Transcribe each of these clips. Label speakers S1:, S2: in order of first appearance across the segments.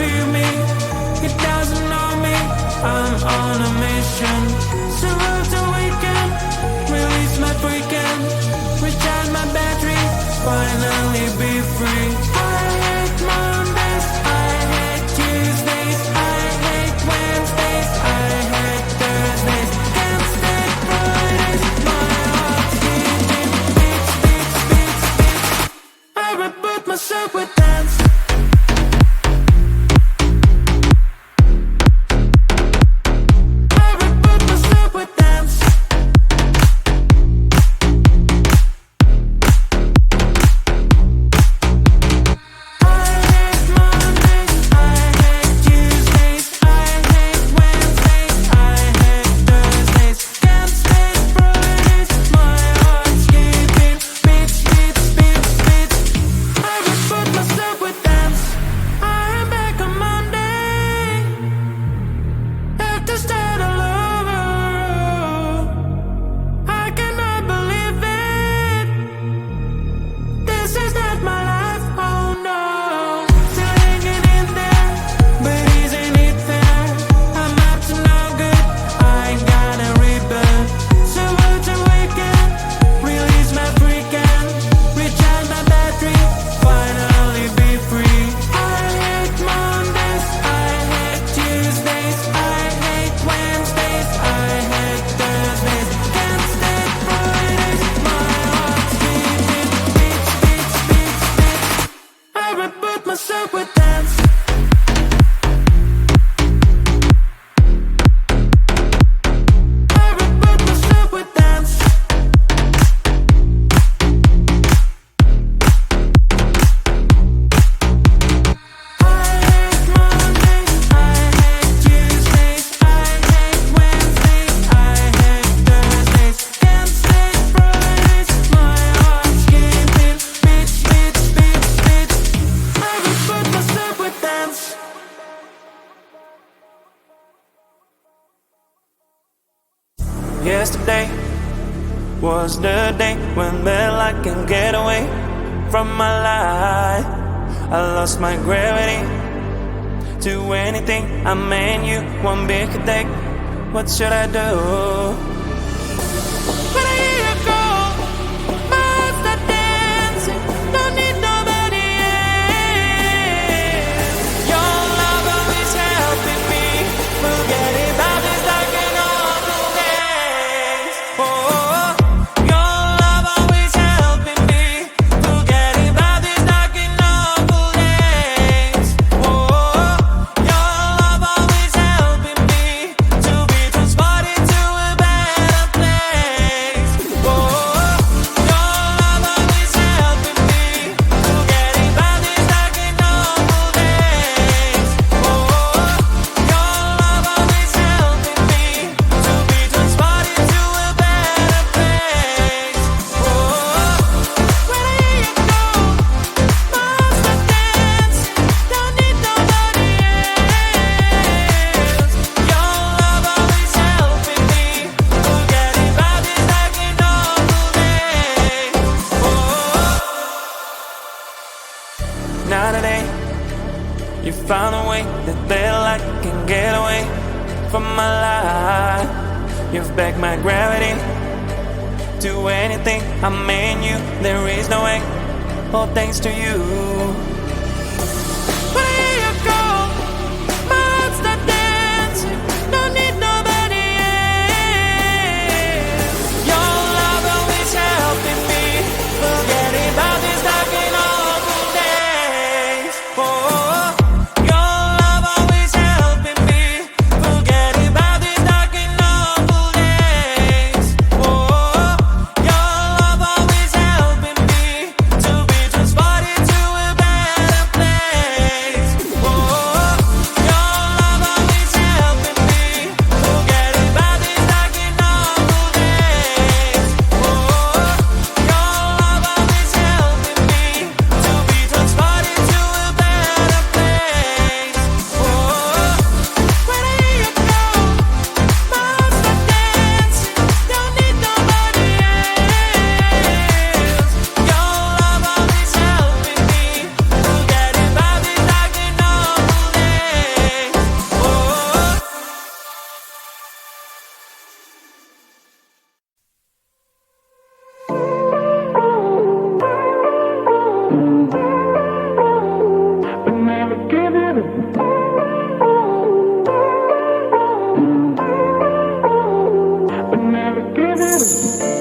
S1: feel me, it doesn't know me. I'm on a mission, so to weekend, release my freaking, recharge my battery, finally be free. I hate Mondays, I hate Tuesdays, I hate Wednesdays, I hate Thursdays, can't stand Fridays, my heart's beating, beats, beats, beats, beats. I reboot myself with dance.
S2: Yesterday was the day when I can get away from my life. I lost my gravity to anything. I mean you one big take. What should I do? When I hear you go, my heart start dancing. Don't need nobody else. Your love always helping me forget about this dark and awful days. Oh, your love always helping me forget about this dark and awful days. Oh, your love always helping me to be transported to a better place. Oh, your love always helping me forget about this dark and awful days. Oh, your love always helping me to be transported to a better place. Oh, when I hear you go, my heart starts dancing. Don't need nobody else. Your love always helping me forget about this dark and awful days. Oh, now today you found a way that I can get away from my life. You've begged my gravity to anything. I mean you, there is no way. All thanks to you. When I hear you go, my heart starts dancing. Don't need nobody else. Your love always helping me forget about this dark and awful days. Oh, your love always helping me forget about this dark and awful days. Oh, your love always helping me to be transported to a better place.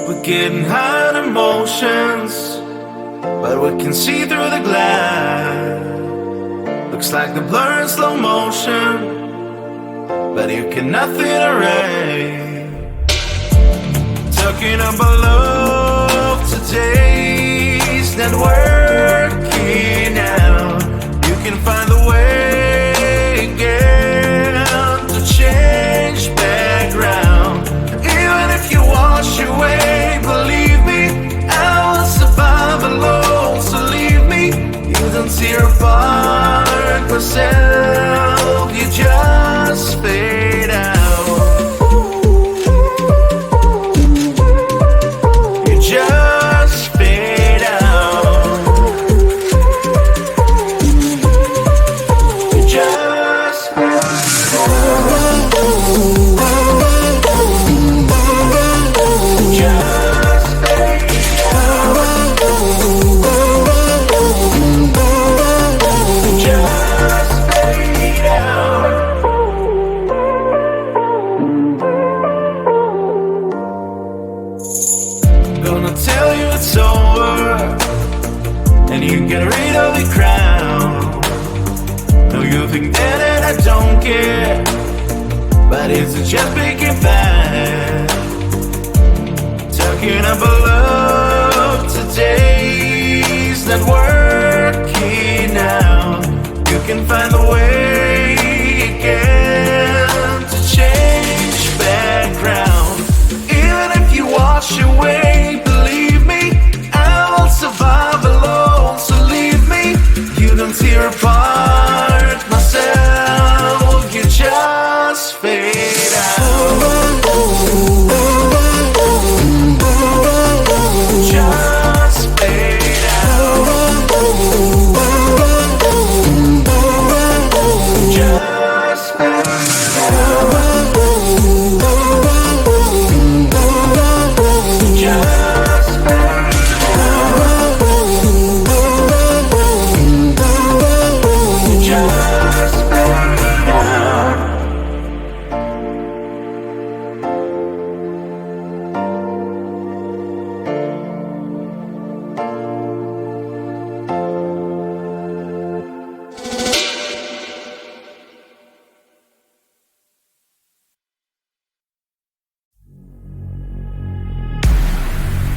S3: We're getting high on emotions, but we can see through the glass. Looks like the blur in slow motion, but you cannot feel erase. Talking about love today's not working out. You can find the way again to change background. Even if you wash away, believe me, I will survive alone. So leave me, you don't tear apart myself, you just fade out. You just fade out. You just fade out. Just fade out. Just fade out. Gonna tell you it's over, and you can get rid of the crown. No, you think that I don't care, but it's just making bad. Talking about love today's not working out. You can find the way again to change background. Even if you wash away, believe me, I will survive alone. So leave me, you don't tear apart myself, you just fade out. Just fade out. Just fade out. Just fade out. Just fade out.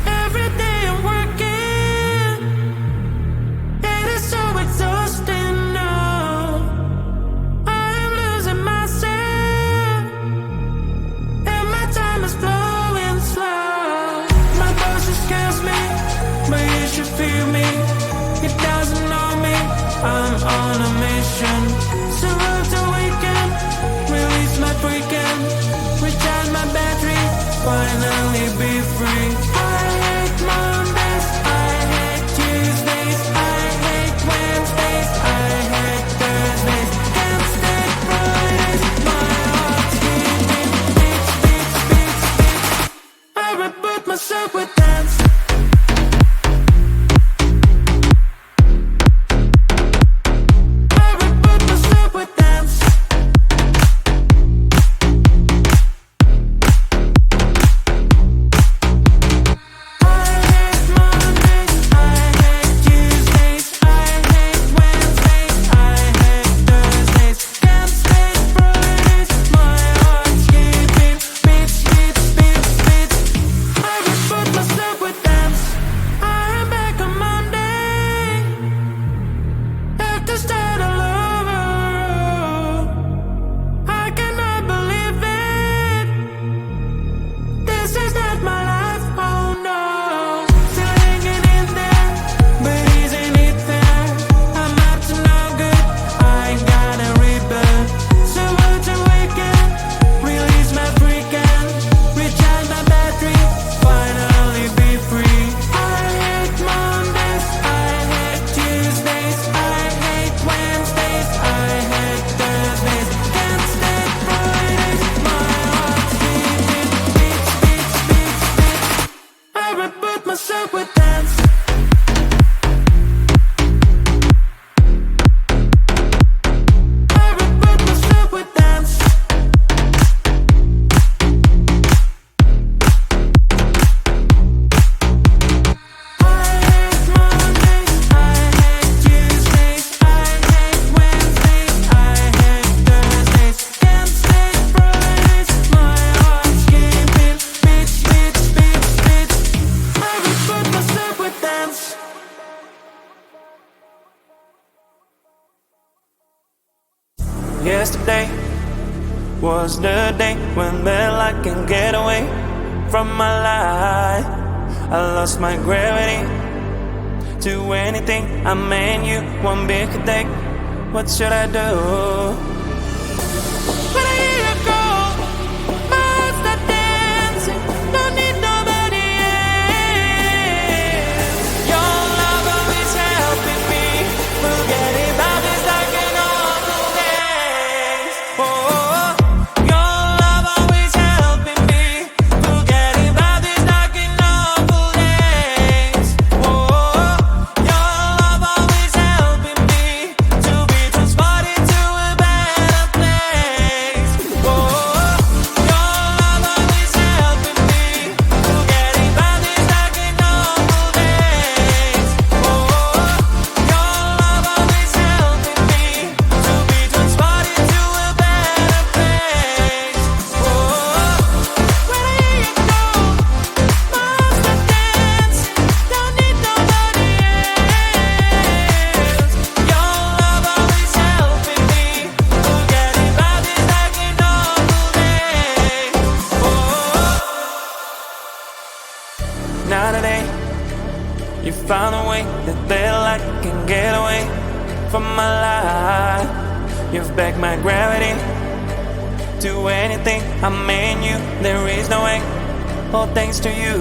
S1: Every day I'm working, it is so exhausting now. I am losing myself, and my time is flowing slow. My boss just scares me, but you should feel me. He doesn't know me, I'm on a mission. So road to weekend, release my freaking, recharge my battery, finally be free. I hate Mondays, I hate Tuesdays, I hate Wednesdays, I hate Thursdays, can't stand Fridays. My heart's beating, beats, beats, beats, beats. I reboot myself with dance. I reboot myself with dance.
S2: Yesterday was the day when well I can get away from my lie. I lost my gravity to anything. I mean you one big day. What should I do? When I hear you go, my heart start dancing. Don't need nobody else. Your love always helping me forget about these dark and awful days. Oh, your love always helping me forget about these dark and awful days. Oh, your love always helping me to be transported to a better place. Oh, your love always helping me forget about these dark and awful days. Oh, your love always helping me to be transported to a better place. Oh, when I hear you go, my heart starts dancing. Don't need nobody else. Your love always helping me forget about these dark and awful days. Oh, now today you found a way that well I can get away from my life. You've backed my gravity to anything. I mean you, there is no way. All thanks to you.